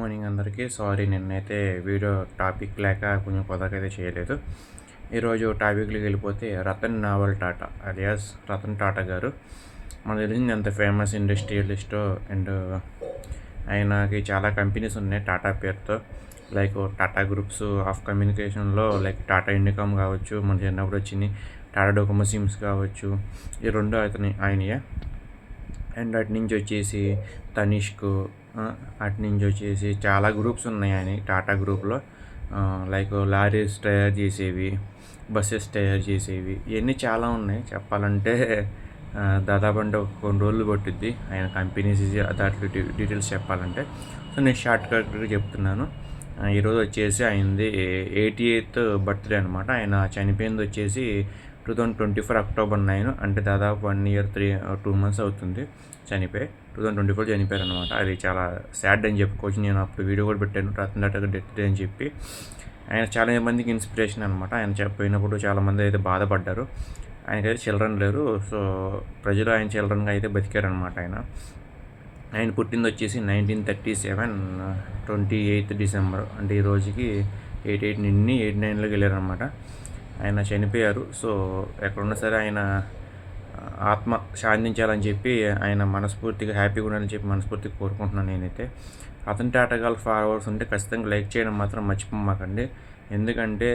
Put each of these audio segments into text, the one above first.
Morning అందరికీ sorry నిన్నైతే video topic లేక కొంచెం కుదరకైతే చేయలేదు. ఈరోజు టాపిక్లోకి వెళ్ళిపోతే రతన్ నావల్ టాటా అలియాస్ రతన్ టాటా గారు మనకు తెలిసింది ఎంత ఫేమస్ ఇండస్ట్రియలిస్టో. అండ్ ఆయనకి చాలా కంపెనీస్ ఉన్నాయి టాటా పేరుతో. లైక్ టాటా గ్రూప్స్ ఆఫ్ కమ్యూనికేషన్లో లైక్ టాటా ఇండికామ్ కావచ్చు, మన చిన్నప్పుడు వచ్చింది టాటా డోకోమో సిమ్స్ కావచ్చు, ఈ రెండు ఆయనయే. అండ్ అటు నుంచి వచ్చేసి తనిష్క్, అటు నుంచి వచ్చేసి చాలా గ్రూప్స్ ఉన్నాయి ఆయన టాటా గ్రూప్లో. లైక్ లారీస్ తయారు చేసేవి, బస్సెస్ తయారు చేసేవి, ఇవన్నీ చాలా ఉన్నాయి. చెప్పాలంటే దాదాపు అంటే కొన్ని రోజులు పట్టుద్ది ఆయన కంపెనీస్ దాంట్లో డీటెయిల్స్ చెప్పాలంటే. సో నేను షార్ట్కట్గా చెప్తున్నాను. ఈరోజు వచ్చేసి ఆయనది 88th బర్త్డే అనమాట. ఆయన చనిపోయింది వచ్చేసి 2024 అక్టోబర్ 9, అంటే దాదాపు 1 year 2 months అవుతుంది చనిపోయి. 2024 చనిపోయారు అనమాట. అది చాలా సాడ్ అని చెప్పుకోవచ్చు. నేను అప్పుడు వీడియో కూడా పెట్టాను రతన్ టాటా డెత్ డే అని చెప్పి. ఆయన చాలా మందికి ఇన్స్పిరేషన్ అనమాట. ఆయన చెప్పినప్పుడు చాలామంది అయితే బాధపడ్డారు. ఆయనకైతే చిల్డ్రన్ లేరు. సో ప్రజలు ఆయన చిల్డ్రన్గా అయితే బతికారనమాట. ఆయన పుట్టింది వచ్చేసి 1937 28th December, అంటే ఈ రోజుకి 88 నిన్ని 89లోకి వెళ్ళారనమాట. ఆయన చనిపోయారు. సో ఎక్కడున్నా సరే ఆయన ఆత్మ శాంతించాలని చెప్పి ఆయన మనస్ఫూర్తిగా హ్యాపీగా ఉండాలని చెప్పి మనస్ఫూర్తిగా కోరుకుంటున్నాను నేనైతే. రతన్ టాటా గారు ఫాలోవర్స్ ఉంటే ఖచ్చితంగా లైక్ చేయడం మాత్రం మర్చిపోమాకండి. ఎందుకంటే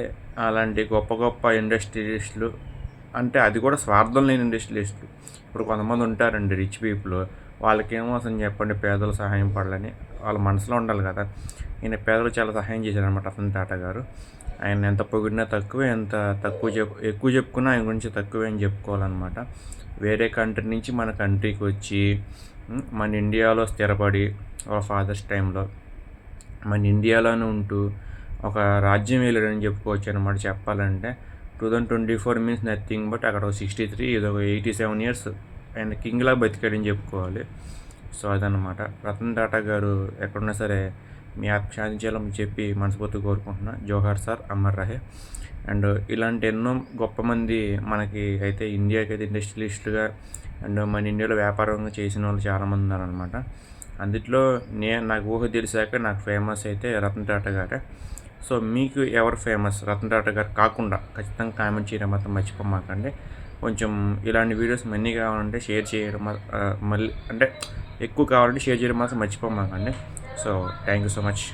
అలాంటి గొప్ప గొప్ప ఇండస్ట్రియలిస్టులు, అంటే అది కూడా స్వార్థం లేని ఇండస్ట్రియలిస్టులు. ఇప్పుడు కొంతమంది ఉంటారండి రిచ్ పీపుల్, వాళ్ళకేమో అసలు చెప్పండి పేదలు సహాయం పడాలని వాళ్ళ మనసులో ఉండాలి కదా. ఈయన పేదలు చాలా సహాయం చేశారనమాట రతన్ టాటా గారు. ఆయన ఎంత పొగిడినా తక్కువే, ఎంత ఎక్కువ చెప్పుకున్నా ఆయన గురించి తక్కువే అని చెప్పుకోవాలన్నమాట. వేరే కంట్రీ నుంచి మన కంట్రీకి వచ్చి మన ఇండియాలో స్థిరపడి ఒక ఫాదర్స్ టైంలో మన ఇండియాలోనే ఉంటూ ఒక రాజ్యం వెళ్ళాడని చెప్పుకోవచ్చు అనమాట. చెప్పాలంటే 2024 మీన్స్ నథింగ్ బట్ అక్కడ 63, ఇది ఒక 87 years ఆయన కింగ్లా బతికాడని చెప్పుకోవాలి. సో అదనమాట. రతన్ టాటా గారు ఎక్కడున్నా సరే మీ ఆత్మ శాంతించాలని చెప్పి మనస్ఫూర్తిగా కోరుకుంటున్నా. జోహార్ సార్, అమర్ రహే. అండ్ ఇలాంటి ఎన్నో గొప్ప మంది మనకి అయితే ఇండియాకి అయితే ఇండస్ట్రియలిస్టుగా అండ్ మన ఇండియాలో వ్యాపారంగా చేసిన వాళ్ళు చాలామంది ఉన్నారనమాట. అందులో నాకు ఊహ తెలిసాక నాకు ఫేమస్ అయితే రతన్ టాటా గారే. సో మీకు ఎవరు ఫేమస్ రతన్ టాటా గారు కాకుండా ఖచ్చితంగా కామెంట్ చేయడం మాత్రం మర్చిపోమాకండి. కొంచెం ఇలాంటి వీడియోస్ మళ్ళీ కావాలంటే షేర్ చేయడం, మళ్ళీ అంటే ఎక్కువ కావాలంటే షేర్ చేయడం మాత్రం మర్చిపోమాకండి. So thank you so much.